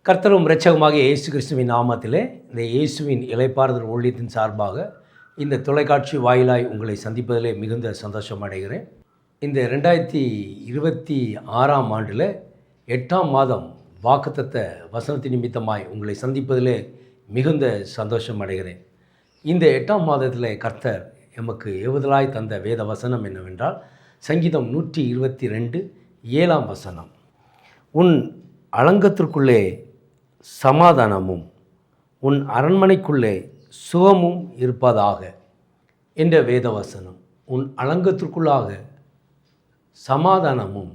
கர்த்தரும் இரட்சகமாக இயேசு கிறிஸ்துவின் நாமத்திலே இந்த இயேசுவின் இளைப்பாறுதல் ஊழியத்தின் சார்பாக இந்த தொலைக்காட்சி வாயிலாய் உங்களை சந்திப்பதிலே மிகுந்த சந்தோஷம் அடைகிறேன். இந்த 2026ஆம் ஆண்டில் 8ஆம் மாதம் வாக்குத்தத்த வசனத்தின் நிமித்தமாய் உங்களை சந்திப்பதிலே மிகுந்த சந்தோஷம் அடைகிறேன். இந்த 8ஆம் மாதத்தில் கர்த்தர் எமக்கு ஏவுதலாய் தந்த வேத வசனம் என்னவென்றால் சங்கீதம் 122 7ஆம் வசனம். உன் அலங்கத்திற்குள்ளே சமாதானமும் உன் அரண்மனைக்குள்ளே சுகமும் இருப்பதாக என்ற வேதவசனம். உன் அலங்கத்திற்குள்ளாக சமாதானமும்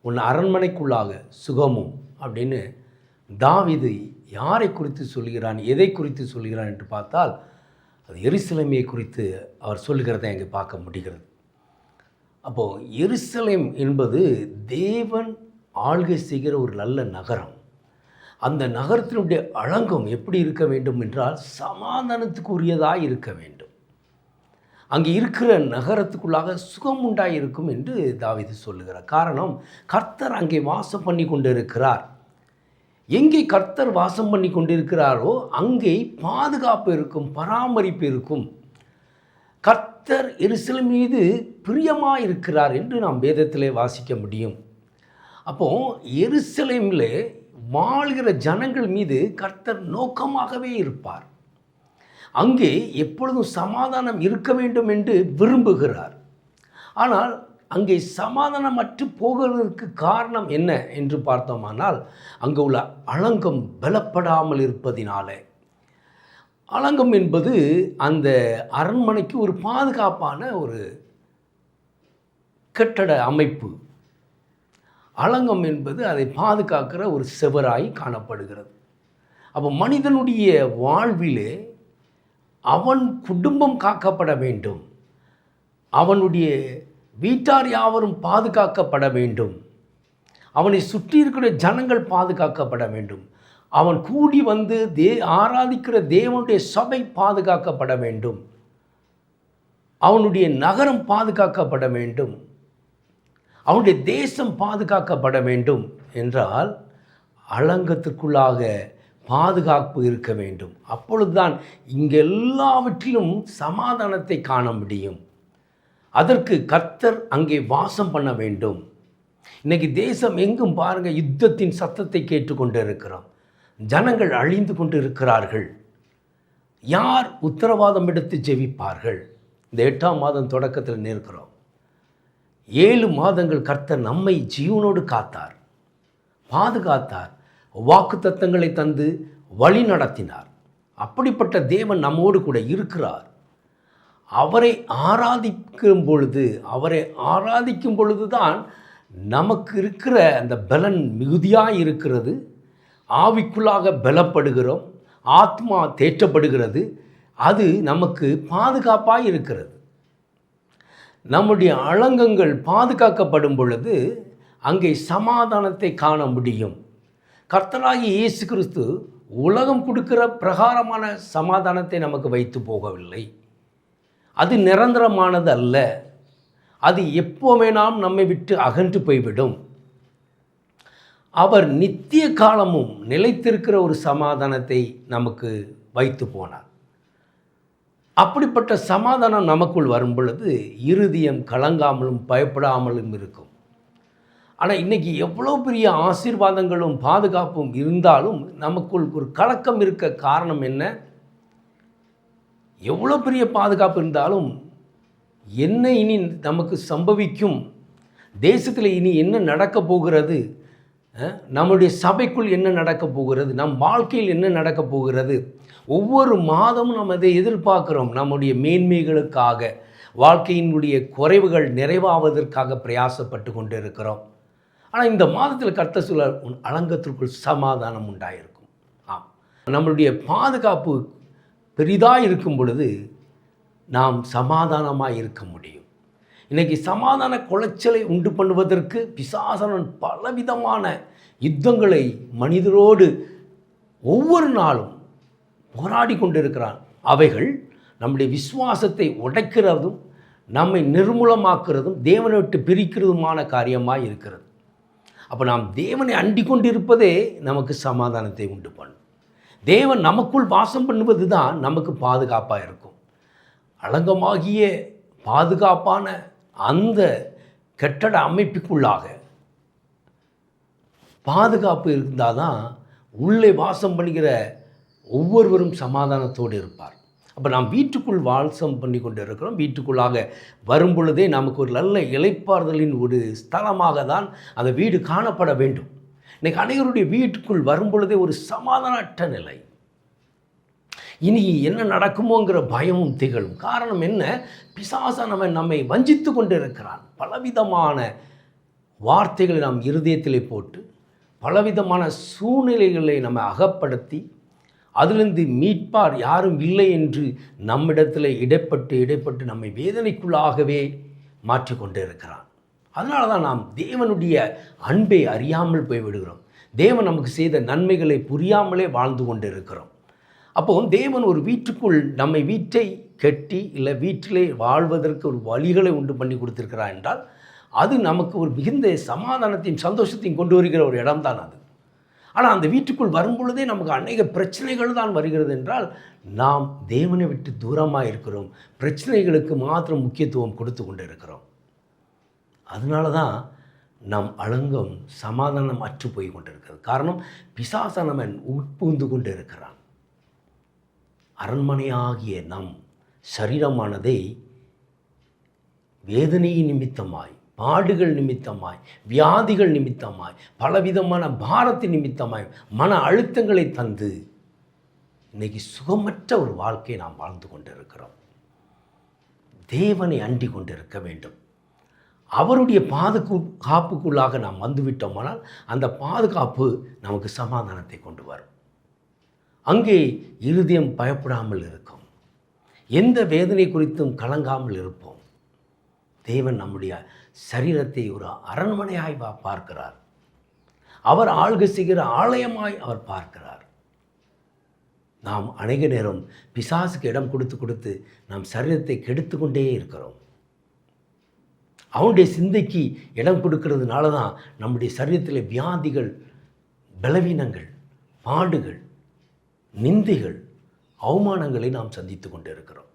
உன் அரண்மனைக்குள்ளாக சுகமும் அப்படின்னு தாவீது யாரை குறித்து சொல்கிறான், எதை குறித்து சொல்கிறான் என்று பார்த்தால் அது எருசலேமை குறித்து அவர் சொல்கிறதை அங்கே பார்க்க முடிகிறது. அப்போது எருசலேம் என்பது தேவன் ஆள்கை செய்கிற ஒரு நல்ல நகரம். அந்த நகரத்தினுடைய அலங்கம் எப்படி இருக்க வேண்டும் என்றால் சமாதானத்துக்கு உரியதாக இருக்க வேண்டும். அங்கே இருக்கிற நகரத்துக்குள்ளாக சுகம் உண்டாயிருக்கும் என்று தாவீது சொல்லுகிறார். காரணம், கர்த்தர் அங்கே வாசம் பண்ணி கொண்டு இருக்கிறார். எங்கே கர்த்தர் வாசம் பண்ணி கொண்டிருக்கிறாரோ அங்கே பாதுகாப்பு இருக்கும், பராமரிப்பு இருக்கும். கர்த்தர் எருசலேம் மீது பிரியமாக இருக்கிறார் என்று நாம் வேதத்திலே வாசிக்க முடியும். அப்போது எருசலேமில் வாழ்கிற ஜனங்கள் மீது கர்த்தர் நோக்கமாகவே இருப்பார். அங்கே எப்பொழுதும் சமாதானம் இருக்க வேண்டும் என்று விரும்புகிறார். ஆனால் அங்கே சமாதானமற்று போகிறதுக்கு காரணம் என்ன என்று பார்த்தோமானால் அங்கே உள்ள அலங்கம் பலப்படாமல் இருப்பதினாலே. அலங்கம் என்பது அந்த அரண்மனைக்கு ஒரு பாதுகாப்பான ஒரு கட்டட அமைப்பு. அலங்கம் என்பது அதை பாதுகாக்கிற ஒரு செவராய் காணப்படுகிறது. அப்போ மனிதனுடைய வாழ்விலே அவன் குடும்பம் காக்கப்பட வேண்டும், அவனுடைய வீட்டார் யாவரும் பாதுகாக்கப்பட வேண்டும், அவனை சுற்றி இருக்கிற ஜனங்கள் பாதுகாக்கப்பட வேண்டும், அவன் கூடி வந்து ஆராதிக்கிற தேவனுடைய சபை பாதுகாக்கப்பட வேண்டும், அவனுடைய நகரம் பாதுகாக்கப்பட வேண்டும், அவனுடைய தேசம் பாதுகாக்கப்பட வேண்டும் என்றால் அலங்கத்திற்குள்ளாக பாதுகாப்பு இருக்க வேண்டும். அப்பொழுதுதான் இங்கே எல்லாவற்றிலும் சமாதானத்தை காண முடியும். அதற்கு கர்த்தர் அங்கே வாசம் பண்ண வேண்டும். இன்றைக்கி தேசம் எங்கும் பாருங்கள், யுத்தத்தின் சத்தத்தை கேட்டுக்கொண்டு இருக்கிறோம். ஜனங்கள் அழிந்து கொண்டு இருக்கிறார்கள். யார் உத்தரவாதம் எடுத்து ஜெபிப்பார்கள்? இந்த 8ஆம் மாதம் தொடக்கத்தில் நிற்கிறோம். 7 மாதங்கள் கர்த்தர் நம்மை ஜீவனோடு காத்தார், பாதுகாத்தார், வாக்குத்தத்தங்களை தந்து வழி நடத்தினார். அப்படிப்பட்ட தேவன் நம்மோடு கூட இருக்கிறார். அவரை ஆராதிக்கும் பொழுது தான் நமக்கு இருக்கிற அந்த பலன் மிகுதியாக இருக்கிறது. ஆவிக்குள்ளாக பலப்படுகிறோம், ஆத்மா தேற்றப்படுகிறது, அது நமக்கு பாதுகாப்பாக இருக்கிறது. நம்முடைய அலங்கங்கள் பாதுகாக்கப்படும் பொழுது அங்கே சமாதானத்தை காண முடியும். கர்த்தராகிய இயேசு கிறிஸ்து உலகம் கொடுக்கிற பிரகாரமான சமாதானத்தை நமக்கு வைத்து போகவில்லை. அது நிரந்தரமானது அல்ல. அது எப்போவுமே நாம் நம்மை விட்டு அகன்று போய்விடும். அவர் நித்திய காலமும் நிலைத்திருக்கிற ஒரு சமாதானத்தை நமக்கு வைத்து போனார். அப்படிப்பட்ட சமாதானம் நமக்குள் வரும் பொழுது இருதயம் கலங்காமலும் பயப்படாமலும் இருக்கும். ஆனால் இன்றைக்கி எவ்வளோ பெரிய ஆசீர்வாதங்களும் பாதுகாப்பும் இருந்தாலும் நமக்குள் ஒரு கலக்கம் இருக்க காரணம் என்ன? எவ்வளோ பெரிய பாதுகாப்பு இருந்தாலும் என்ன இனி நமக்கு சம்பவிக்கும், தேசத்தில் இனி என்ன நடக்கப் போகிறது, நம்முடைய சபைக்குள் என்ன நடக்கப் போகிறது, நம் வாழ்க்கையில் என்ன நடக்கப் போகிறது, ஒவ்வொரு மாதமும் நம்ம அதை எதிர்பார்க்குறோம். நம்முடைய மேன்மைகளுக்காக, வாழ்க்கையினுடைய குறைவுகள் நிறைவாவதற்காக பிரயாசப்பட்டு கொண்டு இருக்கிறோம். ஆனால் இந்த மாதத்தில் கர்த்தர் சொல்ல, உன் அலங்கத்திற்குள் சமாதானம் உண்டாயிருக்கும். நம்மளுடைய பாதுகாப்பு பெரிதாக இருக்கும் பொழுது நாம் சமாதானமாக இருக்க முடியும். இன்றைக்கி சமாதான குலைச்சலை உண்டு பண்ணுவதற்கு பிசாசனன் பலவிதமான யுத்தங்களை மனிதரோடு ஒவ்வொரு நாளும் போராடி கொண்டிருக்கிறான். அவைகள் நம்முடைய விசுவாசத்தை உடைக்கிறதும் நம்மை நிர்மூலமாக்குறதும் தேவனை விட்டு பிரிக்கிறதுமான காரியமாக இருக்கிறது. அப்போ நாம் தேவனை அண்டிக் கொண்டிருப்பதே நமக்கு சமாதானத்தை உண்டு பண்ணும். தேவன் நமக்குள் வாசம் பண்ணுவது தான் நமக்கு பாதுகாப்பாக இருக்கும். அலங்கமாகிய பாதுகாப்பான அந்த கட்டட அமைப்புக்குள்ளாக பாதுகாப்பு இருந்தால் தான் உள்ளே வாசம் பண்ணுகிற ஒவ்வொருவரும் சமாதானத்தோடு இருப்பார். அப்போ நாம் வீட்டுக்குள் வாசம் பண்ணி கொண்டு இருக்கிறோம். வீட்டுக்குள்ளாக வரும் பொழுதே நமக்கு ஒரு நல்ல இளைப்பாறுதலின் ஒரு ஸ்தலமாக தான் அந்த வீடு காணப்பட வேண்டும். இன்றைக்கி அனைவருடைய வீட்டுக்குள் வரும் பொழுதே ஒரு சமாதானமற்ற நிலை. இனி என்ன நடக்குமோங்கிற பயமும் திகழும். காரணம் என்ன? பிசாசானவன் நம்மை வஞ்சித்து கொண்டு இருக்கிறான். பலவிதமான வார்த்தைகளை நாம் இருதயத்திலே போட்டு, பலவிதமான சூழ்நிலைகளை நம்ம அகப்படுத்தி, அதிலிருந்து மீட்பார் யாரும் இல்லை என்று நம்மிடத்தில் இடைப்பட்டு நம்மை வேதனைக்குள்ளாகவே மாற்றிக்கொண்டு இருக்கிறான். அதனால தான் நாம் தேவனுடைய அன்பை அறியாமல் போய்விடுகிறோம். தேவன் நமக்கு செய்த நன்மைகளை புரியாமலே வாழ்ந்து கொண்டு இருக்கிறோம். அப்போது தேவன் ஒரு வீட்டுக்குள் நம்மை வீட்டை கட்டி இல்லை வீட்டிலே வாழ்வதற்கு ஒரு வழிகளை உண்டு பண்ணி கொடுத்திருக்கிறார் என்றால் அது நமக்கு ஒரு மிகுந்த சமாதானத்தையும் சந்தோஷத்தையும் கொண்டு வருகிற ஒரு இடம்தான் அது. ஆனால் அந்த வீட்டுக்குள் வரும் பொழுதே நமக்கு அநேக பிரச்சனைகள் தான் வருகிறது என்றால் நாம் தேவனை விட்டு தூரமாக இருக்கிறோம். பிரச்சனைகளுக்கு மாத்திரம் முக்கியத்துவம் கொடுத்து கொண்டு இருக்கிறோம். அதனால தான் நம் அலங்கம் சமாதானம் அற்று போய் கொண்டிருக்கிறது. காரணம், பிசாசானவன் உட்புகுந்து கொண்டு இருக்கிறான். அரண்மனையாகிய நம் சரீரமானதை வேதனையின் நிமித்தமாய், பாடுகள் நிமித்தமாய், வியாதிகள் நிமித்தமாய், பலவிதமான பாரத்தின் நிமித்தமாய், மன அழுத்தங்களை தந்து இன்றைக்கி சுகமற்ற ஒரு வாழ்க்கையை நாம் வாழ்ந்து கொண்டிருக்கிறோம். தேவனை அண்டி கொண்டிருக்க வேண்டும். அவருடைய பாதுகாப்புக்குள்ளாக நாம் வந்துவிட்டோமானால் அந்த பாதுகாப்பு நமக்கு சமாதானத்தை கொண்டு வரும். அங்கே இருதயம் பயப்படாமல் இருக்கும். எந்த வேதனை குறித்தும் கலங்காமல் இருப்போம். தேவன் நம்முடைய சரீரத்தை ஒரு அரண்மனையாய் பார்க்கிறார். அவர் ஆள்கை செய்கிற ஆலயமாய் அவர் பார்க்கிறார். நாம் அநேக நேரம் பிசாசுக்கு இடம் கொடுத்து நாம் சரீரத்தை கெடுத்து கொண்டே இருக்கிறோம். அவனுடைய சிந்தைக்கு இடம் கொடுக்கறதுனால தான் நம்முடைய சரீரத்தில் வியாதிகள், பலவீனங்கள், பாடுகள், நிந்தைகள், அவமானங்களை நாம் சந்தித்து கொண்டு இருக்கிறோம்.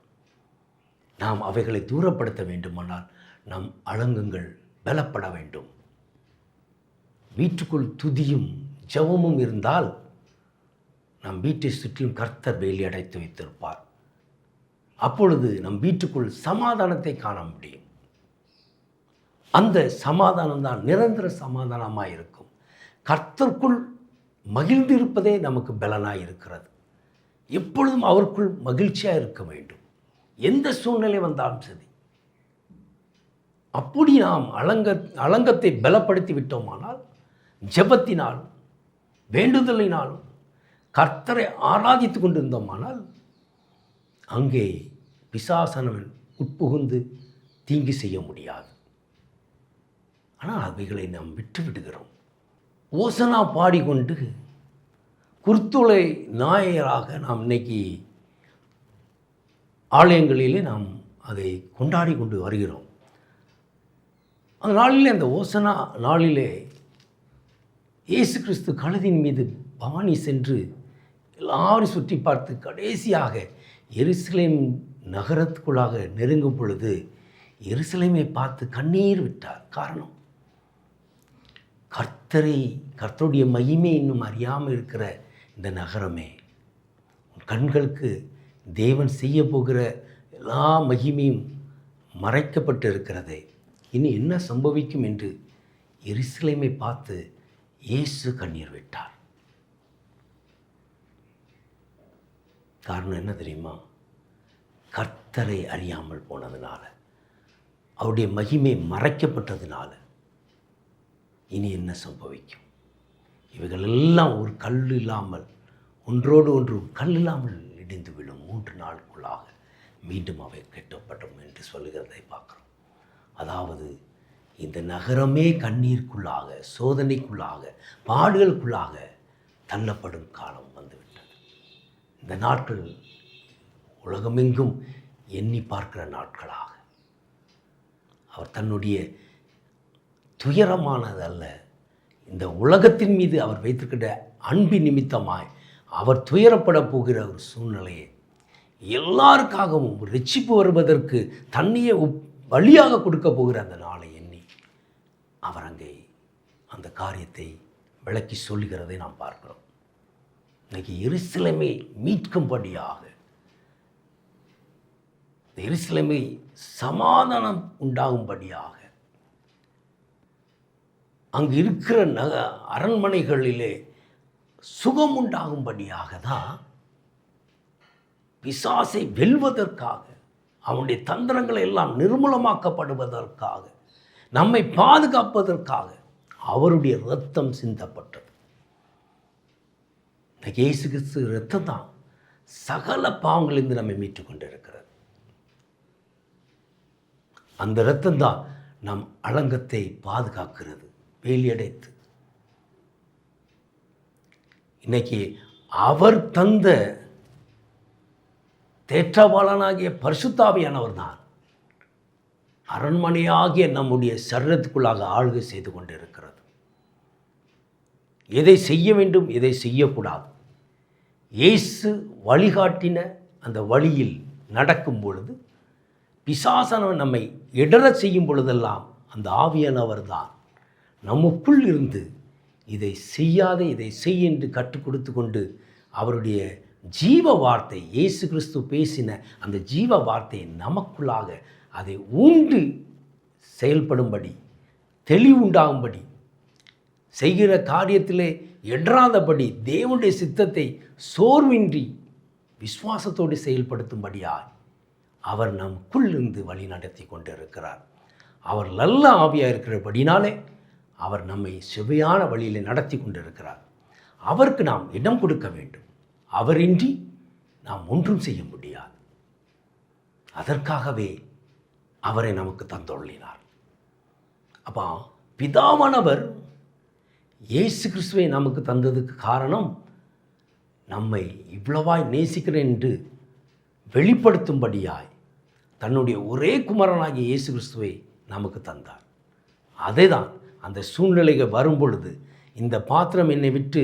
நாம் அவைகளை தூரப்படுத்த வேண்டுமானால் நம் அலங்கங்கள் பலப்பட வேண்டும். வீட்டுக்குள் துதியும் ஜெபமும் இருந்தால் நம் வீட்டை சுற்றிலும் கர்த்தர் வேலி அடைத்து வைத்திருப்பார். அப்பொழுது நம் வீட்டுக்குள் சமாதானத்தை காண முடியும். அந்த சமாதானம் தான் நிரந்தர சமாதானமாக இருக்கும். கர்த்தருக்குள் மகிழ்ந்திருப்பதே நமக்கு பலனாக இருக்கிறது. எப்பொழுதும் அவருக்குள் மகிழ்ச்சியாக இருக்க வேண்டும். எந்த சூழ்நிலை வந்தாலும் சரி. அப்படி நாம் அலங்கத்தை பலப்படுத்தி விட்டோமானால், ஜெபத்தினாலும் வேண்டுதலினாலும் கர்த்தரை ஆராதித்து கொண்டிருந்தோமானால் அங்கே பிசாசானவன் உட்புகுந்து தீங்கு செய்ய முடியாது. ஆனால் அவைகளை நாம் விட்டு விடுகிறோம். ஓசனா பாடிக்கொண்டு குர்த்துளை நாயராக நாம் இன்னைக்கு ஆலயங்களிலே நாம் அதை கொண்டாடி கொண்டு வருகிறோம். அந்த நாளிலே, அந்த ஓசனா நாளிலே இயேசு கிறிஸ்து கழுதின் மீது பவானி சென்று எல்லாரும் சுற்றி பார்த்து கடைசியாக எருசலேம் நகரத்துக்குள்ளாக நெருங்கும் பொழுது எருசலேமை பார்த்து கண்ணீர் விட்டார். காரணம், கர்த்தருடைய மகிமை இன்னும் அறியாமல் இருக்கிற இந்த நகரமே, கண்களுக்கு தேவன் செய்ய போகிற எல்லா மகிமையும் மறைக்கப்பட்டு இருக்கிறதே, இனி என்ன சம்பவிக்கும் என்று எருசலேமை பார்த்து இயேசு கண்ணீர் விட்டார். காரணம் என்ன தெரியுமா? கர்த்தரை அறியாமல் போனதுனால, அவருடைய மகிமை மறைக்கப்பட்டதுனால இனி என்ன சம்பவிக்கும்? இவைகள் எல்லாம் ஒரு கல் இல்லாமல், ஒன்றோடு ஒன்று கல் இல்லாமல் இடிந்து விழும். 3 நாளுக்குள்ளாக மீண்டும் அவை கட்டப்படும் என்று சொல்லுகிறதை பார்க்குறோம். அதாவது இந்த நகரமே கண்ணீருக்குள்ளாக, சோதனைக்குள்ளாக, பாடுகளுக்குள்ளாக தள்ளப்படும் காலம் வந்துவிட்டது. இந்த நாட்கள் உலகமெங்கும் எண்ணி பார்க்கிற நாட்களாக, அவர் தன்னுடைய துயரமானதல்ல, இந்த உலகத்தின் மீது அவர் வைத்திருக்கிற அன்பின் நிமித்தமாய் அவர் துயரப்பட போகிற ஒரு சூழ்நிலையை எல்லாருக்காகவும் ரட்சிப்பு வருவதற்கு தன்னையே வழியாக கொடுக்க போகிற அந்த நாளை எண்ணி அவர் அங்கே அந்த காரியத்தை விளக்கி சொல்லுகிறதை நாம் பார்க்கிறோம். இன்னைக்கு எருசலேமை மீட்கும்படியாக, எருசலேமை சமாதானம் உண்டாகும்படியாக, அங்கு இருக்கிற அரண்மனைகளிலே சுகம் உண்டாகும்படியாக தான் பிசாசை வெல்வதற்காக, அவனுடைய தந்திரங்களை எல்லாம் நிர்மூலமாக்கப்படுவதற்காக, நம்மை பாதுகாப்பதற்காக அவருடைய இரத்தம் சிந்தப்பட்டது. இயேசு கிறிஸ்து இரத்தம் தான் சகல பாவங்களிலிருந்து நம்மை மீட்டுக் கொண்டிருக்கிறது. அந்த இரத்தம் தான் நம் அலங்கத்தை பாதுகாக்கிறது, வேலியடைத்து. இன்னைக்கு அவர் தந்த தேற்றவாளனாகிய பரிசுத்தாவியானவர் தான் அரண்மனையாகிய நம்முடைய சரீரத்துக்குள்ளாக ஆளுகை செய்து கொண்டிருக்கிறது. எதை செய்ய வேண்டும், எதை செய்யக்கூடாது, இயேசு வழிகாட்டின அந்த வழியில் நடக்கும் பொழுது, பிசாசானவன் நம்மை இடற செய்யும் பொழுதெல்லாம் அந்த ஆவியானவர் தான் நமக்குள் இருந்து இதை செய்யாத, இதை செய் என்று கற்றுக் கொடுத்து கொண்டு அவருடைய ஜீவ வார்த்தை, இயேசு கிறிஸ்து பேசின அந்த ஜீவ வார்த்தையை நமக்குள்ளாக அதை ஊண்டு செயல்படும்படி, தெளிவுண்டாகும்படி, செய்கிற காரியத்திலே இடராதபடி தேவனுடைய சித்தத்தை சோர்வின்றி விசுவாசத்தோடு செயல்படுத்தும்படியாய் அவர் நமக்குள் இருந்து வழி நடத்தி கொண்டிருக்கிறார். அவர் நல்ல ஆவியாக இருக்கிறபடினாலே அவர் நம்மை செவ்வையான வழியில் நடத்தி கொண்டிருக்கிறார். அவருக்கு நாம் இடம் கொடுக்க வேண்டும். அவரின்றி நாம் ஒன்றும் செய்ய முடியாது. அதற்காகவே அவரை நமக்கு தந்தொள்ளினார். அப்போ பிதாவானவர் இயேசு கிறிஸ்துவை நமக்கு தந்ததுக்கு காரணம், நம்மை இவ்வளவாய் நேசிக்கிறேன் என்று வெளிப்படுத்தும்படியாய் தன்னுடைய ஒரே குமாரனாகிய இயேசு கிறிஸ்துவை நமக்கு தந்தார். அதே தான் அந்த சூழ்நிலைகள் வரும் பொழுது, இந்த பாத்திரம் என்னை விட்டு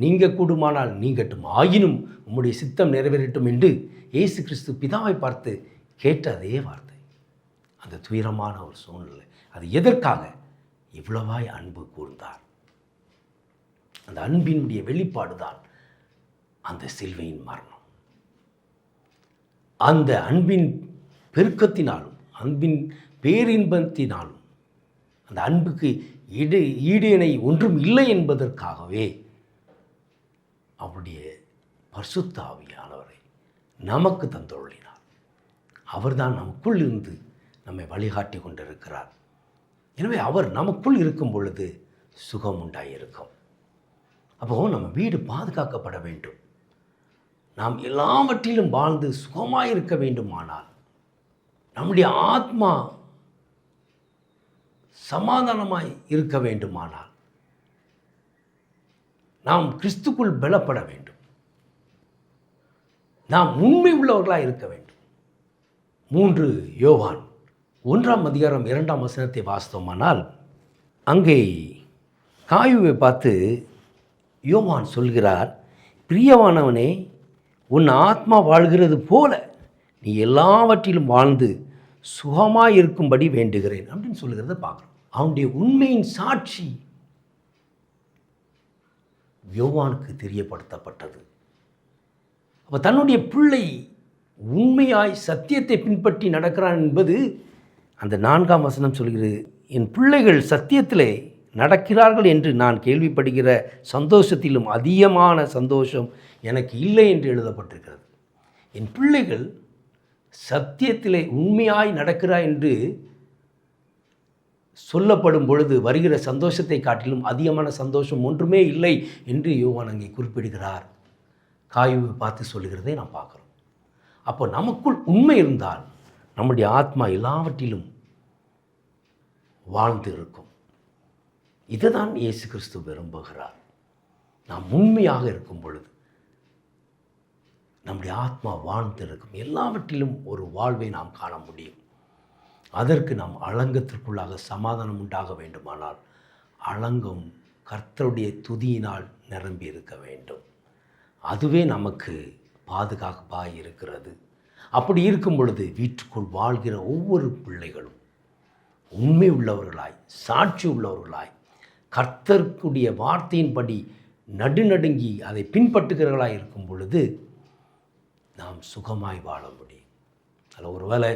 நீங்க கூடுமானால் நீங்கட்டும், ஆயினும் உம்முடைய சித்தம் நிறைவேறட்டும் என்று இயேசு கிறிஸ்து பிதாவை பார்த்து கேட்ட அதே வார்த்தை. அந்த துயரமான ஒரு சூழ்நிலை, அது எதற்காக? இவ்வளவாய் அன்பு கூர்ந்தார். அந்த அன்பினுடைய வெளிப்பாடு தான் அந்த சிலுவையின் மரணம். அந்த அன்பின் பெருக்கத்தினாலும், அன்பின் பேரின்பத்தினாலும், அந்த அன்புக்கு ஈடு இணை ஒன்றும் இல்லை என்பதற்காகவே அவருடைய பரிசுத்த ஆவியானவரை நமக்கு தந்தொள்ளினார். அவர்தான் நமக்குள் இருந்து நம்மை வழிகாட்டி கொண்டிருக்கிறார். எனவே அவர் நமக்குள் இருக்கும் பொழுது சுகம் உண்டாயிருக்கும். அப்போது நம்ம வீடு பாதுகாக்கப்பட வேண்டும். நாம் எல்லாவற்றிலும் வாழ்ந்து சுகமாக இருக்க வேண்டுமானால், நம்முடைய ஆத்மா சமாதானமாய் இருக்க வேண்டுமானால், நாம் கிறிஸ்துக்குள் பலப்பட வேண்டும். நாம் உண்மை உள்ளவர்களாக இருக்க வேண்டும். 3 யோவான் 1ஆம் அதிகாரம் 2ஆம் வசனத்தை வாசித்தோமானால், அங்கே காயுவை பார்த்து யோவான் சொல்கிறார், பிரியமானவனே, உன் ஆத்மா வாழ்கிறது போல நீ எல்லாவற்றிலும் வாழ்ந்து சுகமாக இருக்கும்படி வேண்டுகிறேன் அப்படின்னு சொல்லுகிறத பார்க்குறோம். அவனுடைய உண்மையின் சாட்சி யோவானுக்கு தெரியப்படுத்தப்பட்டது. அப்போ தன்னுடைய பிள்ளை உண்மையாய் சத்தியத்தை பின்பற்றி நடக்கிறான் என்பது அந்த 4ஆம் வசனம் சொல்கிறது. என் பிள்ளைகள் சத்தியத்திலே நடக்கிறார்கள் என்று நான் கேள்விப்படுகிற சந்தோஷத்திலும் அதிகமான சந்தோஷம் எனக்கு இல்லை என்று எழுதப்பட்டிருக்கிறது. என் பிள்ளைகள் சத்தியத்திலே உண்மையாய் நடக்கிறார் என்று சொல்லப்படும் பொழுது வருகிற சந்தோஷத்தை காட்டிலும் அதிகமான சந்தோஷம் ஒன்றுமே இல்லை என்று யோவான் அங்கே குறிப்பிடுகிறார். காயுவை பார்த்து சொல்லுகிறதை நாம் பார்க்குறோம். அப்போ நமக்குள் உண்மை இருந்தால் நம்முடைய ஆத்மா எல்லாவற்றிலும் வாழ்ந்து இருக்கும். இதுதான் இயேசு கிறிஸ்து விரும்புகிறார். நாம் உண்மையாக இருக்கும் பொழுது நம்முடைய ஆத்மா வாழ்ந்து இருக்கும். எல்லாவற்றிலும் ஒரு வாழ்வை நாம் காண முடியும். அதற்கு நாம் அலங்கத்திற்குள்ளாக சமாதானம் உண்டாக வேண்டுமானால் அலங்கம் கர்த்தருடைய துதியினால் நிரம்பி இருக்க வேண்டும். அதுவே நமக்கு பாதுகாப்பாக இருக்கிறது. அப்படி இருக்கும் பொழுது வீட்டுக்குள் வாழ்கிற ஒவ்வொரு பிள்ளைகளும் உண்மை உள்ளவர்களாய், சாட்சி உள்ளவர்களாய், கர்த்தருடைய வார்த்தையின்படி நடுநடுங்கி அதை பின்பற்றுகிறவர்களாய் இருக்கும் பொழுது நாம் சுகமாய் வாழ முடியும். அதில் ஒருவேளை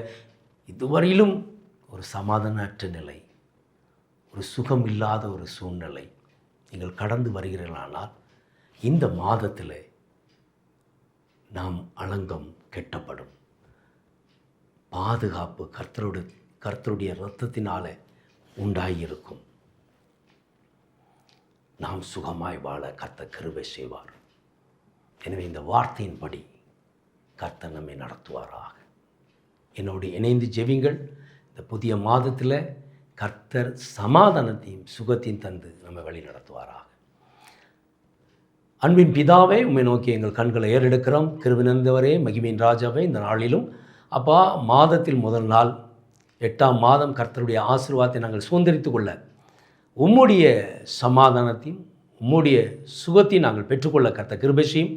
இதுவரையிலும் ஒரு சமாதானமற்ற நிலை, ஒரு சுகம் இல்லாத ஒரு சூழ்நிலை நீங்கள் கடந்து வருகிறீர்களானால் இந்த மாதத்தில் நாம் அலங்கம் கெட்டப்படும். பாதுகாப்பு கர்த்தருடைய இரத்தத்தினால உண்டாயிருக்கும். நாம் சுகமாய் வாழ கர்த்தர் கிருபை செய்வார். எனவே இந்த வார்த்தையின்படி கர்த்தர் நம்மை நடத்துவாராக. என்னோடு இணைந்து ஜெபிங்கள். இந்த புதிய மாதத்தில் கர்த்தர் சமாதானத்தையும் சுகத்தையும் தந்து நம்மை வழி நடத்துவாராக. அன்பின் பிதாவே, உம்மை நோக்கி எங்கள் கண்களை ஏறெடுக்கிறோம். கிருபை நிறைந்தவரே, மகிமையின் ராஜாவே, இந்த நாளிலும் அப்பா, மாதத்தில் முதல் நாள் 8ஆம் மாதம் கர்த்தருடைய ஆசீர்வாதத்தை நாங்கள் சுதந்திரித்து கொள்ள உம்முடைய சமாதானத்தையும் உம்முடைய சுகத்தையும் நாங்கள் பெற்றுக்கொள்ள கர்த்தர் கிருபை செய்யும்.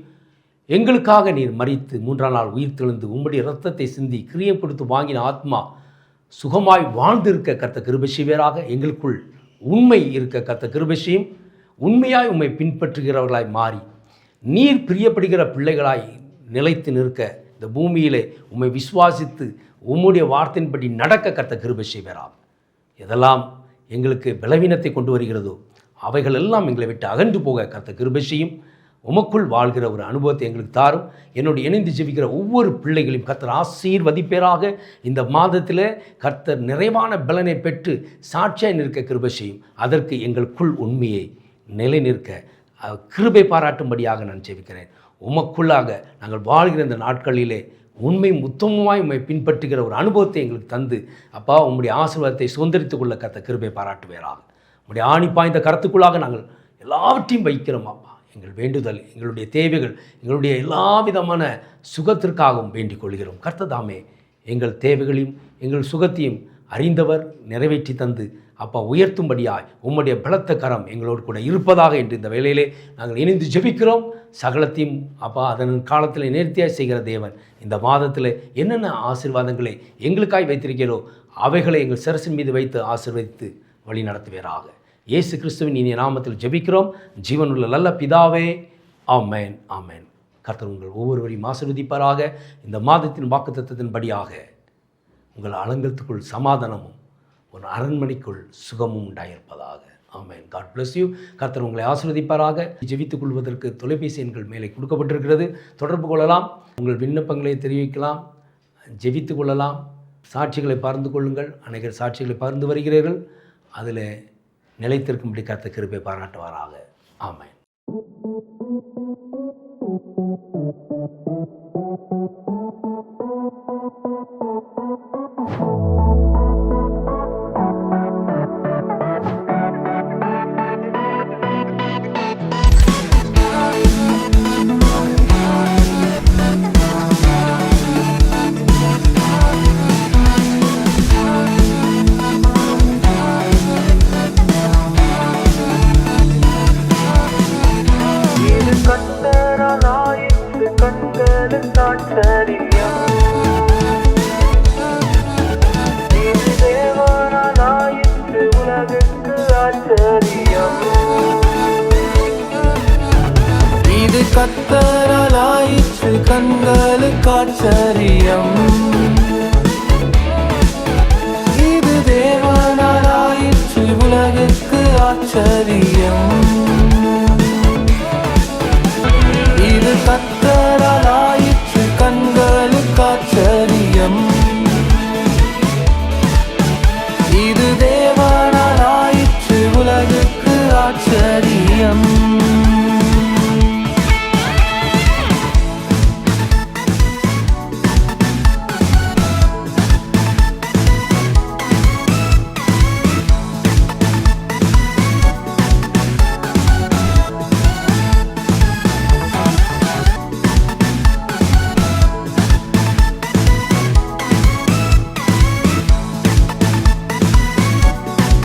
எங்களுக்காக நீர் மரித்து 3ஆம் நாள் உயிர் தெழுந்து உம்முடைய இரத்தத்தை சிந்தி கிரியை கொடுத்து வாங்கின ஆத்மா சுகமாய் வாழ்ந்திருக்க கர்த்தர் கிருபை செய்வீராக. எங்களுக்குள் உண்மை இருக்க கர்த்தர் கிருபை செய்யும். உண்மையாய் உம்மை பின்பற்றுகிறவர்களாய் மாறி நீர் பிரியப்படுகிற பிள்ளைகளாய் நிலைத்து நிற்க இந்த பூமியிலே உம்மை விசுவாசித்து உம்முடைய வார்த்தையின்படி நடக்க கர்த்தர் கிருபை செய்வீராக. எதெல்லாம் எங்களுக்கு பலவீனத்தை கொண்டு வருகிறதோ அவைகள் எல்லாம் எங்களை விட்டு அகன்று போக கர்த்தர் கிருபை செய்யும். உமக்குள் வாழ்கிற ஒரு அனுபவத்தை எங்களுக்கு தாரும். என்னோடு இணைந்து ஜெபிக்கிற ஒவ்வொரு பிள்ளைகளையும் கர்த்தர் ஆசீர்வதிப்பேராக. இந்த மாதத்தில் கர்த்தர் நிறைவான பலனை பெற்று சாட்சியாய் நிற்க கிருபை செய்யும். அதற்கு எங்களுக்குள் உண்மையை நிலை நிற்க கிருபை பாராட்டும்படியாக நான் ஜெபிக்கிறேன். உமக்குள்ளாக நாங்கள் வாழ்கிற இந்த நாட்களிலே உண்மை உத்தமமாய் உண்மை பின்பற்றுகிற ஒரு அனுபவத்தை எங்களுக்கு தந்து அப்பா உம்முடைய ஆசீர்வாதத்தை சுதந்திரித்துக் கொள்ள கர்த்தர் கிருபை பாராட்டுவீராக. உம்முடைய ஆணி பாய்ந்த கருத்துக்குள்ளாக நாங்கள் எல்லாவற்றையும் வைக்கிறோம் அப்பா. எங்கள் வேண்டுதல், எங்களுடைய தேவைகள், எங்களுடைய எல்லா விதமான சுகத்திற்காகவும் வேண்டிக் கொள்கிறோம். கர்த்தர் தாமே எங்கள் தேவைகளையும் எங்கள் சுகத்தையும் அறிந்தவர், நிறைவேற்றி தந்து அப்பா உயர்த்தும்படியாய் உம்முடைய பலத்த கரம் எங்களோடு கூட இருப்பதாக என்று இந்த வேளையிலே நாங்கள் இணைந்து ஜெபிக்கிறோம். சகலத்தையும் அப்பா அதன் காலத்தில் நேர்த்தியாய் செய்கிற தேவன் இந்த மாதத்தில் என்னென்ன ஆசீர்வாதங்களை எங்களுக்காய் வைத்திருக்கிறோ அவைகளை எங்கள் சிரசின் மீது வைத்து ஆசீர்வதித்து வழி நடத்துவீராக. இயேசு கிறிஸ்துவின் இனிய நாமத்தில் ஜெபிக்கிறோம் ஜீவனுள்ள நல்ல பிதாவே. ஆமென், ஆமென். கர்த்தர் உங்கள் ஒவ்வொருவரையும் ஆசீர்வதிப்பாராக. இந்த மாதத்தின் வாக்குத்தத்தத்தின்படியாக உங்கள் அலங்கத்துக்குள் சமாதானமும் ஒரு அரண்மனைக்குள் சுகமும் உண்டாயிருப்பதாக. ஆமென். God bless you. கர்த்தர் உங்களை ஆசீர்வதிப்பாராக. ஜெபித்துக் கொள்வதற்கு தொலைபேசி எண்கள் மேலே கொடுக்கப்பட்டிருக்கிறது. தொடர்பு கொள்ளலாம். உங்கள் விண்ணப்பங்களை தெரிவிக்கலாம், ஜெபித்துக் கொள்ளலாம். சாட்சிகளை பகிர்ந்து கொள்ளுங்கள். அநேகர் சாட்சிகளை பகிர்ந்து வருகிறீர்கள். அதில் நிலைத்திருக்கும்படி கர்த்தர் கிருபை பாராட்டுவாராக. ஆமென். இது கர்த்தராலாயிற்று கண்களுக்கு ஆச்சரியம். இது தேவனாலாயிற்று உலகுக்கு ஆச்சரியம்.